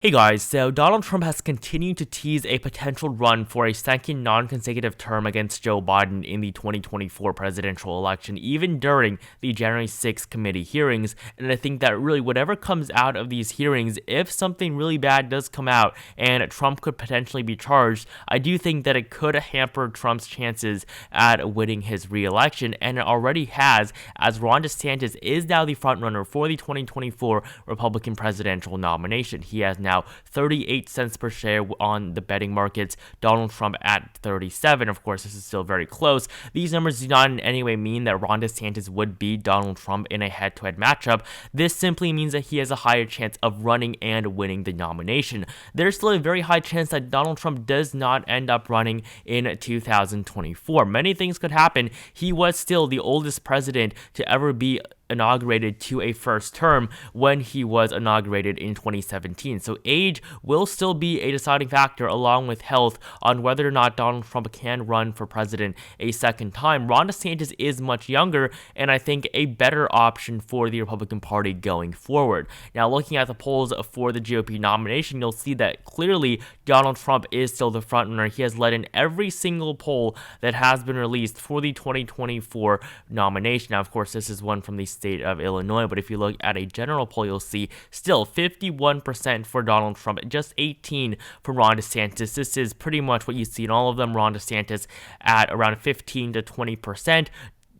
Hey guys, so Donald Trump has continued to tease a potential run for a second non-consecutive term against Joe Biden in the 2024 presidential election, even during the January 6th committee hearings. And I think that really whatever comes out of these hearings, if something really bad does come out and Trump could potentially be charged, I do think that it could hamper Trump's chances at winning his re-election, and it already has, as Ron DeSantis is now the frontrunner for the 2024 Republican presidential nomination. He has now 38 cents per share on the betting markets, Donald Trump at 37. Of course, this is still very close. These numbers do not in any way mean that Ron DeSantis would beat Donald Trump in a head-to-head matchup. This simply means that he has a higher chance of running and winning the nomination. There's still a very high chance that Donald Trump does not end up running in 2024. Many things could happen. He was still the oldest president to ever be inaugurated to a first term when he was inaugurated in 2017. So age will still be a deciding factor along with health on whether or not Donald Trump can run for president a second time. Ron DeSantis is much younger and I think a better option for the Republican Party going forward. Now, looking at the polls for the GOP nomination, you'll see that clearly Donald Trump is still the frontrunner. He has led in every single poll that has been released for the 2024 nomination. Now, of course, this is one from the state of Illinois, but if you look at a general poll, you'll see still 51% for Donald Trump, just 18 for Ron DeSantis. This is pretty much what you see in all of them. Ron DeSantis at around 15 to 20%.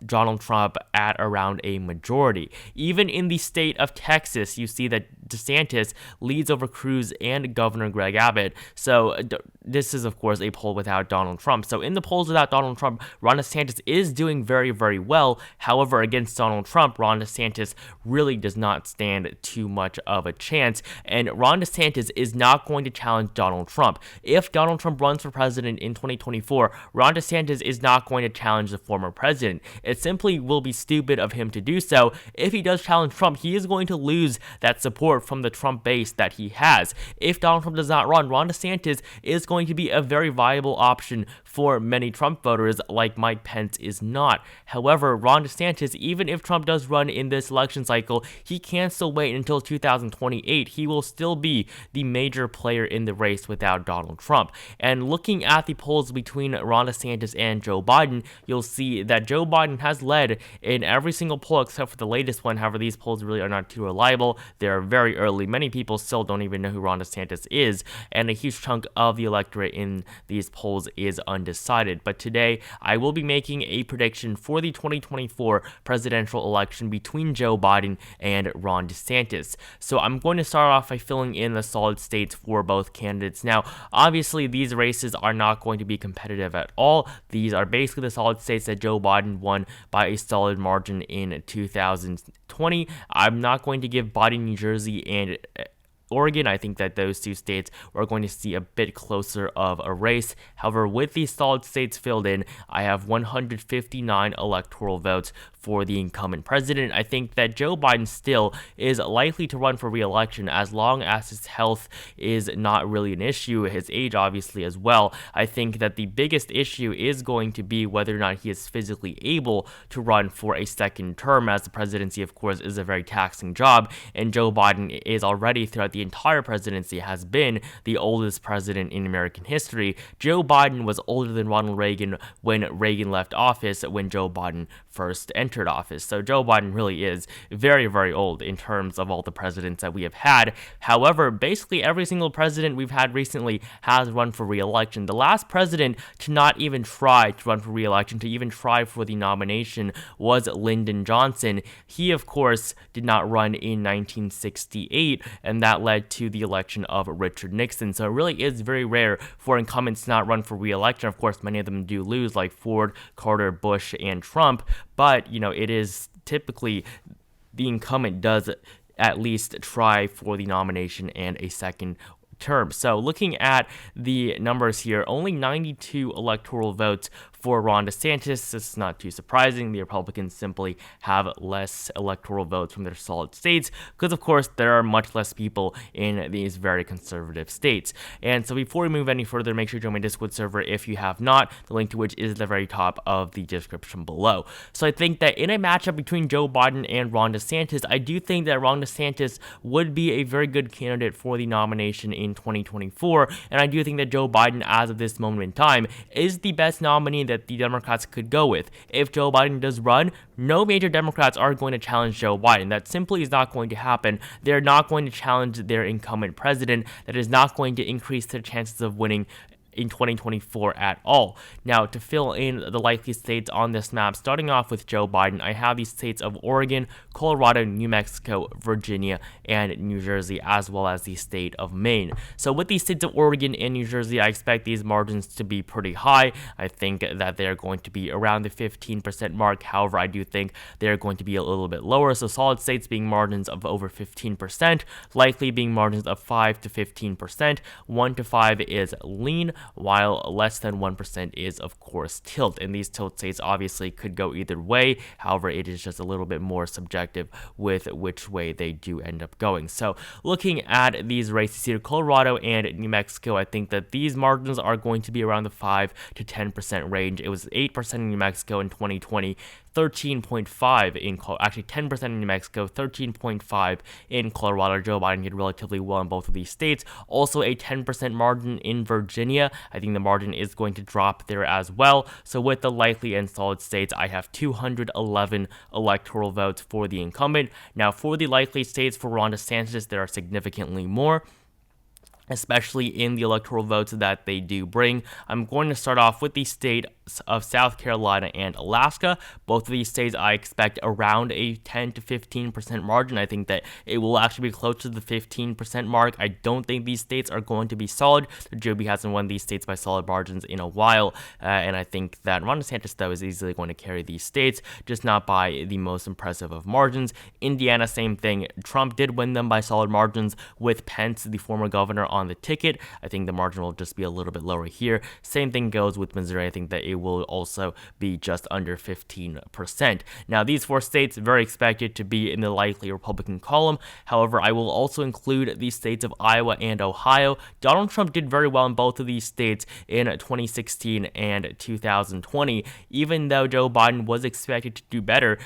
Donald Trump at around a majority. Even in the state of Texas, you see that DeSantis leads over Cruz and Governor Greg Abbott. So this is, of course, a poll without Donald Trump. So in the polls without Donald Trump, Ron DeSantis is doing very, very well. However, against Donald Trump, Ron DeSantis really does not stand too much of a chance. And Ron DeSantis is not going to challenge Donald Trump. If Donald Trump runs for president in 2024, Ron DeSantis is not going to challenge the former president. It simply will be stupid of him to do so. If he does challenge Trump, he is going to lose that support from the Trump base that he has. If Donald Trump does not run, Ron DeSantis is going to be a very viable option for many Trump voters, like Mike Pence is not. However, Ron DeSantis, even if Trump does run in this election cycle, he can still wait until 2028. He will still be the major player in the race without Donald Trump. And looking at the polls between Ron DeSantis and Joe Biden, you'll see that Joe Biden has led in every single poll except for the latest one. However, these polls really are not too reliable. They're very early. Many people still don't even know who Ron DeSantis is, and a huge chunk of the electorate in these polls is undecided. But today, I will be making a prediction for the 2024 presidential election between Joe Biden and Ron DeSantis. So I'm going to start off by filling in the solid states for both candidates. Now, obviously, these races are not going to be competitive at all. These are basically the solid states that Joe Biden won by a solid margin in 2020. I'm not going to give Biden New Jersey and Oregon. I think that those two states are going to see a bit closer of a race. However, with these solid states filled in, I have 159 electoral votes for the incumbent president. I think that Joe Biden still is likely to run for re-election as long as his health is not really an issue, his age obviously as well. I think that the biggest issue is going to be whether or not he is physically able to run for a second term, as the presidency, of course, is a very taxing job, and Joe Biden is already throughout the entire presidency has been the oldest president in American history. Joe Biden was older than Ronald Reagan when Reagan left office, when Joe Biden first entered office. So Joe Biden really is very, very old in terms of all the presidents that we have had. However, basically every single president we've had recently has run for re-election. The last president to not even try to run for re-election, to even try for the nomination, was Lyndon Johnson. He, of course, did not run in 1968, and that led to the election of Richard Nixon. So it really is very rare for incumbents to not run for re-election. Of course, many of them do lose, like Ford, Carter, Bush, and Trump, but, it is typically the incumbent does at least try for the nomination and a second term. So looking at the numbers here, only 92 electoral votes for Ron DeSantis. This is not too surprising. The Republicans simply have less electoral votes from their solid states because, of course, there are much less people in these very conservative states. And so before we move any further, make sure to join my Discord server if you have not, the link to which is at the very top of the description below. So I think that in a matchup between Joe Biden and Ron DeSantis, I do think that Ron DeSantis would be a very good candidate for the nomination in 2024, and I do think that Joe Biden, as of this moment in time, is the best nominee that the Democrats could go with. If Joe Biden does run, no major Democrats are going to challenge Joe Biden. That simply is not going to happen. They're not going to challenge their incumbent president. That is not going to increase their chances of winning in 2024 at all. Now, to fill in the likely states on this map, starting off with Joe Biden, I have these states of Oregon, Colorado, New Mexico, Virginia, and New Jersey, as well as the state of Maine. So with these states of Oregon and New Jersey, I expect these margins to be pretty high. I think that they're going to be around the 15% mark. However, I do think they're going to be a little bit lower. So solid states being margins of over 15%, likely being margins of 5 to 15%. 1 to 5 is lean, while less than 1% is, of course, tilt. And these tilt states obviously could go either way. However, it is just a little bit more subjective with which way they do end up going. So looking at these races here, Colorado and New Mexico, I think that these margins are going to be around the 5 to 10% range. It was 8% in New Mexico in 2020, 13.5 in actually 10% in New Mexico, 13.5 in Colorado. Joe Biden did relatively well in both of these states. Also a 10% margin in Virginia. I think the margin is going to drop there as well. So with the likely and solid states, I have 211 electoral votes for the incumbent. Now for the likely states for Ron DeSantis, there are significantly more, especially in the electoral votes that they do bring. I'm going to start off with the state of South Carolina and Alaska. Both of these states I expect around a 10 to 15% margin. I think that it will actually be close to the 15% mark. I don't think these states are going to be solid. Joe Biden hasn't won these states by solid margins in a while, and I think that Ron DeSantis, though, is easily going to carry these states, just not by the most impressive of margins. Indiana, same thing. Trump did win them by solid margins with Pence, the former governor, on the ticket. I think the margin will just be a little bit lower here. Same thing goes with Missouri. I think that it will also be just under 15%. Now, these four states are very expected to be in the likely Republican column. However, I will also include the states of Iowa and Ohio. Donald Trump did very well in both of these states in 2016 and 2020. Even though Joe Biden was expected to do better,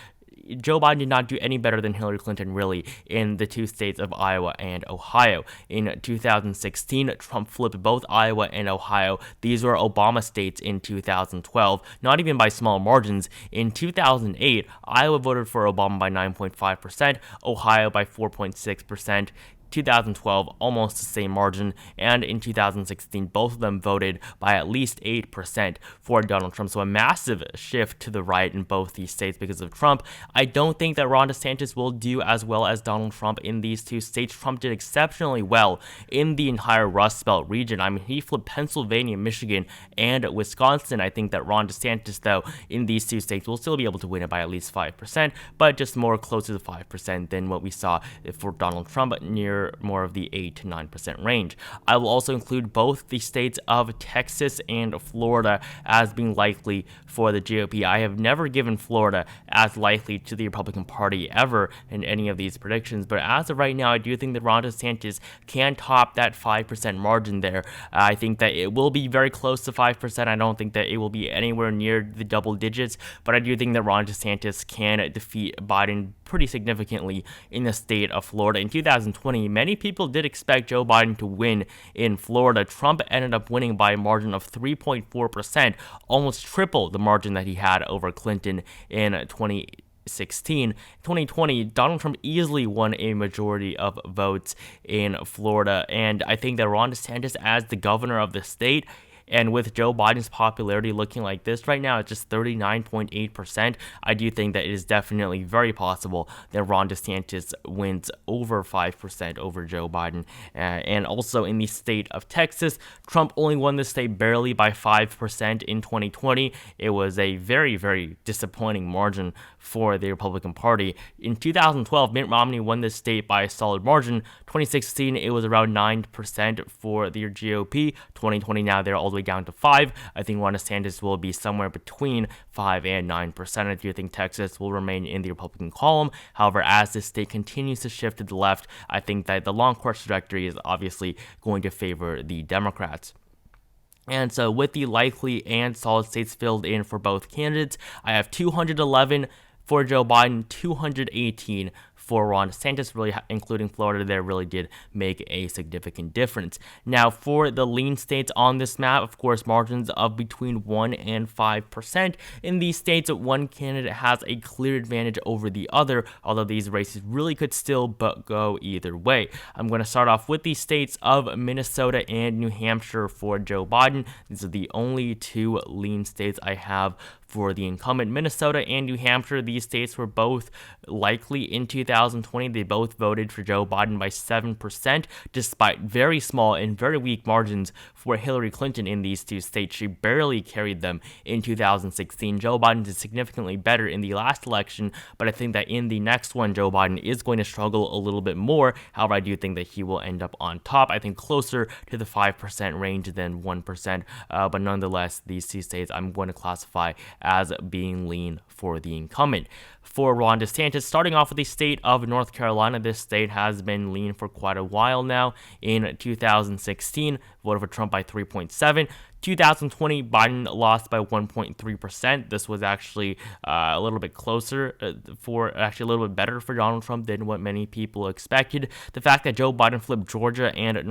Joe Biden did not do any better than Hillary Clinton, really, in the two states of Iowa and Ohio. In 2016, Trump flipped both Iowa and Ohio. These were Obama states in 2012, not even by small margins. In 2008, Iowa voted for Obama by 9.5%, Ohio by 4.6%. 2012, almost the same margin, and in 2016, both of them voted by at least 8% for Donald Trump. So a massive shift to the right in both these states because of Trump. I don't think that Ron DeSantis will do as well as Donald Trump in these two states. Trump did exceptionally well in the entire Rust Belt region. I mean, he flipped Pennsylvania, Michigan, and Wisconsin. I think that Ron DeSantis, though, in these two states will still be able to win it by at least 5%, but just more closer to 5% than what we saw for Donald Trump, near more of the 8 to 9% range. I will also include both the states of Texas and Florida as being likely for the GOP. I have never given Florida as likely to the Republican Party ever in any of these predictions, but as of right now, I do think that Ron DeSantis can top that 5% margin there. I think that it will be very close to 5%. I don't think that it will be anywhere near the double digits, but I do think that Ron DeSantis can defeat Biden pretty significantly in the state of Florida. In 2020, many people did expect Joe Biden to win in Florida. Trump ended up winning by a margin of 3.4%, almost triple the margin that he had over Clinton in 2016. 2020, Donald Trump easily won a majority of votes in Florida, and I think that Ron DeSantis, as the governor of the state, and with Joe Biden's popularity looking like this right now, it's just 39.8%. I do think that it is definitely very possible that Ron DeSantis wins over 5% over Joe Biden. And also in the state of Texas, Trump only won the state barely by 5% in 2020. It was a very, very disappointing margin for the Republican Party. In 2012, Mitt Romney won the state by a solid margin. 2016, it was around 9% for the GOP. 2020, now they're all the way down to 5. I think Ron DeSantis will be somewhere between 5 and 9%. I do think Texas will remain in the Republican column. However, as this state continues to shift to the left, I think that the long course trajectory is obviously going to favor the Democrats. And so with the likely and solid states filled in for both candidates, I have 211 for Joe Biden, 218 for Ron DeSantis, really including Florida there, really did make a significant difference. Now, for the lean states on this map, of course, margins of between 1 and 5%. In these states, one candidate has a clear advantage over the other, although these races really could still go either way. I'm going to start off with the states of Minnesota and New Hampshire for Joe Biden. These are the only two lean states I have for the incumbent. Minnesota and New Hampshire, these states were both likely in 2020. They both voted for Joe Biden by 7%, despite very small and very weak margins for Hillary Clinton in these two states. She barely carried them in 2016. Joe Biden did significantly better in the last election, but I think that in the next one, Joe Biden is going to struggle a little bit more. However, I do think that he will end up on top. I think closer to the 5% range than 1%, but nonetheless, these two states I'm going to classify as being lean for the incumbent. For Ron DeSantis, starting off with the state of North Carolina, this state has been lean for quite a while now. In 2016, voted for Trump by 3.7. 2020, Biden lost by 1.3%. This was actually a little bit closer actually a little bit better for Donald Trump than what many people expected. The fact that Joe Biden flipped Georgia and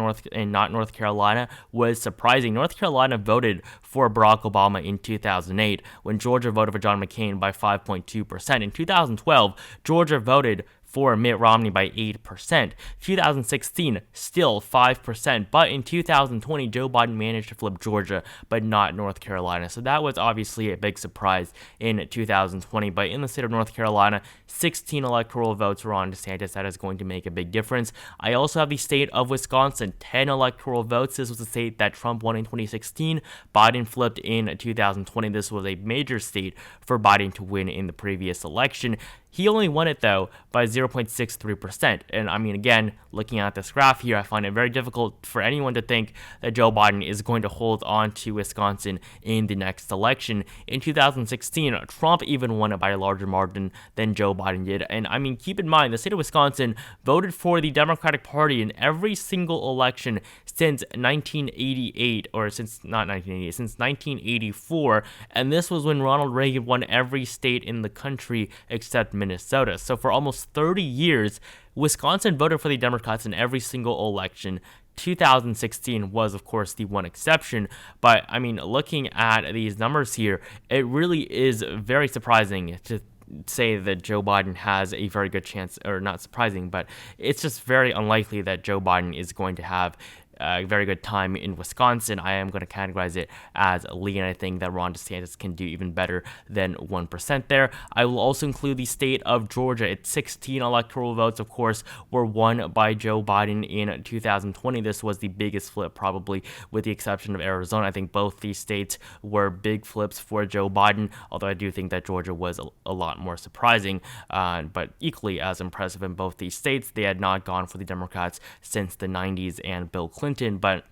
not North Carolina was surprising. North Carolina voted for Barack Obama in 2008, when Georgia voted for John McCain by 5.2%. In 2012, Georgia voted for Mitt Romney by 8%. 2016, still 5%, but in 2020, Joe Biden managed to flip Georgia, but not North Carolina. So that was obviously a big surprise in 2020, but in the state of North Carolina, 16 electoral votes for Ron DeSantis. That is going to make a big difference. I also have the state of Wisconsin, 10 electoral votes. This was the state that Trump won in 2016. Biden flipped in 2020. This was a major state for Biden to win in the previous election. He only won it, though, by 0.63%. And I mean, again, looking at this graph here, I find it very difficult for anyone to think that Joe Biden is going to hold on to Wisconsin in the next election. In 2016, Trump even won it by a larger margin than Joe Biden did. And I mean, keep in mind, the state of Wisconsin voted for the Democratic Party in every single election since 1988, or since 1984. And this was when Ronald Reagan won every state in the country except Minnesota. So for almost 30 years, Wisconsin voted for the Democrats in every single election. 2016 was, of course, the one exception, but I mean, looking at these numbers here, it really is very surprising to say that Joe Biden has a very good chance, or not surprising, but it's just very unlikely that Joe Biden is going to have a very good time in Wisconsin. I am going to categorize it as lean. I think that Ron DeSantis can do even better than 1% there. I will also include the state of Georgia. Its 16 electoral votes, of course, were won by Joe Biden in 2020. This was the biggest flip, probably with the exception of Arizona. I think both these states were big flips for Joe Biden, although I do think that Georgia was a lot more surprising, but equally as impressive in both these states. They had not gone for the Democrats since the 90s and Bill Clinton, but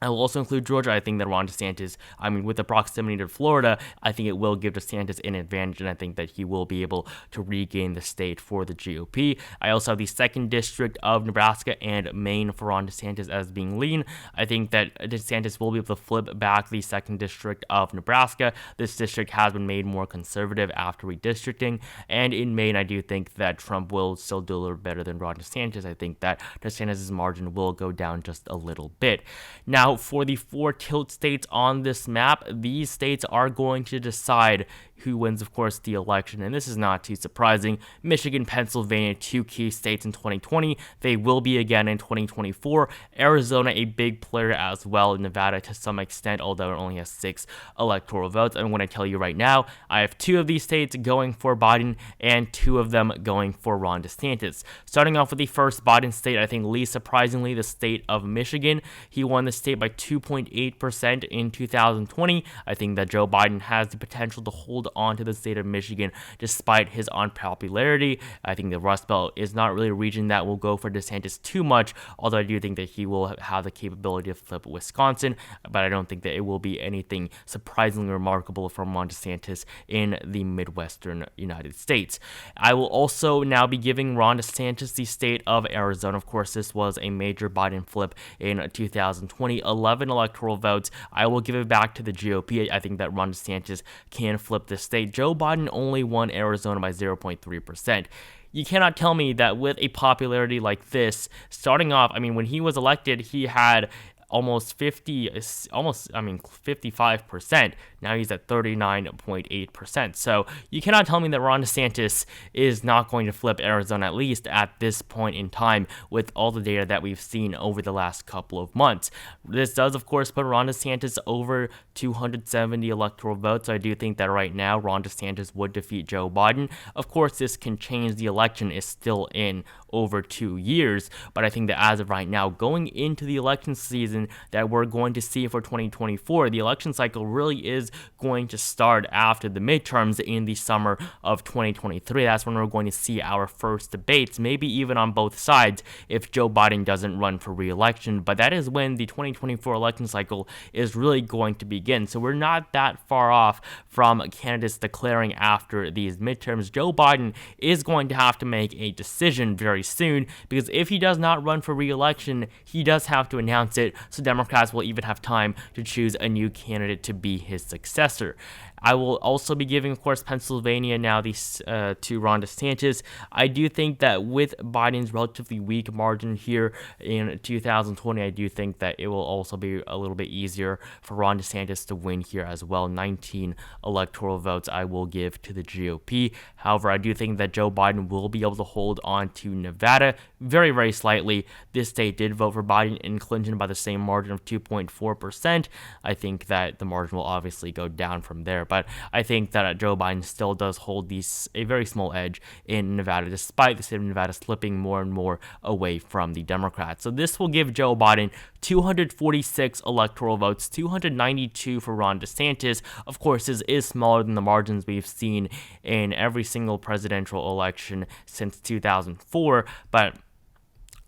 I will also include Georgia. I think that Ron DeSantis, I mean, with the proximity to Florida, I think it will give DeSantis an advantage, and I think that he will be able to regain the state for the GOP. I also have the 2nd District of Nebraska and Maine for Ron DeSantis as being lean. I think that DeSantis will be able to flip back the 2nd District of Nebraska. This district has been made more conservative after redistricting, and in Maine, I do think that Trump will still do a little better than Ron DeSantis. I think that DeSantis' margin will go down just a little bit. Now, for the 4 tilt states on this map, these states are going to decide who wins, of course, the election, and this is not too surprising. Michigan, Pennsylvania, 2 key states in 2020. They will be again in 2024. Arizona, a big player as well. Nevada, to some extent, although it only has 6 electoral votes. I'm going to tell you right now, I have 2 of these states going for Biden and 2 of them going for Ron DeSantis. Starting off with the first Biden state, I think least surprisingly, the state of Michigan. He won the state by by 2.8% in 2020. I think that Joe Biden has the potential to hold on to the state of Michigan despite his unpopularity. I think the Rust Belt is not really a region that will go for DeSantis too much, although I do think that he will have the capability to flip Wisconsin, but I don't think that it will be anything surprisingly remarkable from Ron DeSantis in the Midwestern United States. I will also now be giving Ron DeSantis the state of Arizona. Of course, this was a major Biden flip in 2020, 11 electoral votes. I will give it back to the GOP. I think that Ron DeSantis can flip the state. Joe Biden only won Arizona by 0.3%. You cannot tell me that with a popularity like this, starting off, I mean, when he was elected, he had almost 55%. Now he's at 39.8%. So you cannot tell me that Ron DeSantis is not going to flip Arizona, at least at this point in time, with all the data that we've seen over the last couple of months. This does, of course, put Ron DeSantis over 270 electoral votes. So I do think that right now Ron DeSantis would defeat Joe Biden. Of course, this can change. The election is still in over 2 years, but I think that as of right now, going into the election season that we're going to see for 2024, the election cycle really is going to start after the midterms in the summer of 2023. That's when we're going to see our first debates, maybe even on both sides if Joe Biden doesn't run for re-election, but that is when the 2024 election cycle is really going to begin. So we're not that far off from candidates declaring after these midterms. Joe Biden is going to have to make a decision very soon, because if he does not run for re-election, he does have to announce it, so Democrats will even have time to choose a new candidate to be his successor. I will also be giving, of course, Pennsylvania now to Ron DeSantis. I do think that with Biden's relatively weak margin here in 2020, I do think that it will also be a little bit easier for Ron DeSantis to win here as well. 19 electoral votes I will give to the GOP. However, I do think that Joe Biden will be able to hold on to Nevada very, very slightly. This state did vote for Biden and Clinton by the same margin of 2.4%. I think that the margin will obviously go down from there, but I think that Joe Biden still does hold a very small edge in Nevada, despite the state of Nevada slipping more and more away from the Democrats. So this will give Joe Biden 246 electoral votes, 292 for Ron DeSantis. Of course, this is smaller than the margins we've seen in every single presidential election since 2004, but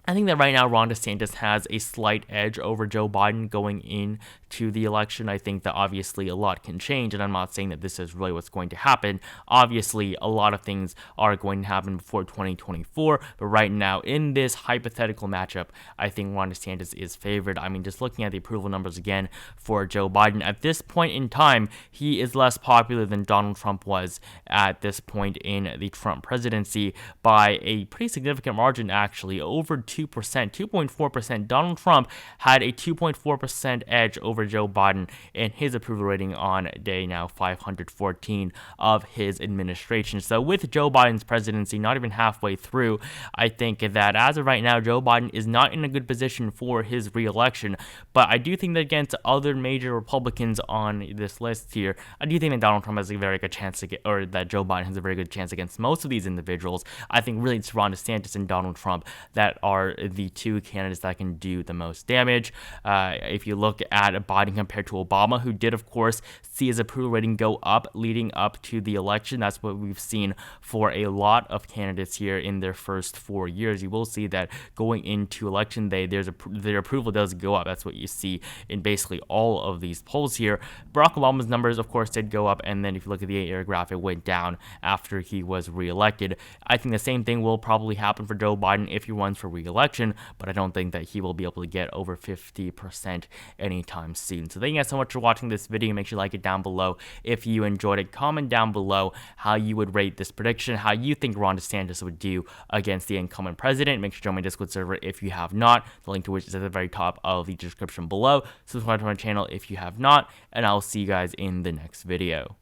I think that right now Ron DeSantis has a slight edge over Joe Biden going into the election. I think that obviously a lot can change, and I'm not saying that this is really what's going to happen. Obviously, a lot of things are going to happen before 2024, but right now in this hypothetical matchup, I think Ron DeSantis is favored. I mean, just looking at the approval numbers again for Joe Biden, at this point in time, he is less popular than Donald Trump was at this point in the Trump presidency by a pretty significant margin, actually, over 2.4%. Donald Trump had a 2.4% edge over Joe Biden in his approval rating on day now 514 of his administration. So with Joe Biden's presidency not even halfway through, I think that as of right now, Joe Biden is not in a good position for his re-election. But I do think that against other major Republicans on this list here, I do think that Donald Trump has a very good chance to get, or that Joe Biden has a very good chance against most of these individuals. I think really it's Ron DeSantis and Donald Trump that are the two candidates that can do the most damage. If you look at Biden compared to Obama, who did, of course, see his approval rating go up leading up to the election, that's what we've seen for a lot of candidates here in their first 4 years. You will see that going into election day, their approval does go up. That's what you see in basically all of these polls here. Barack Obama's numbers, of course, did go up, and then if you look at the 8-year graph, it went down after he was reelected. I think the same thing will probably happen for Joe Biden if he runs for reelection, but I don't think that he will be able to get over 50% anytime soon. So thank you guys so much for watching this video. Make sure you like it down below if you enjoyed it. Comment down below how you would rate this prediction, how you think Ron DeSantis would do against the incumbent president. Make sure to join my Discord server if you have not, the link to which is at the very top of the description below. Subscribe to my channel if you have not, and I'll see you guys in the next video.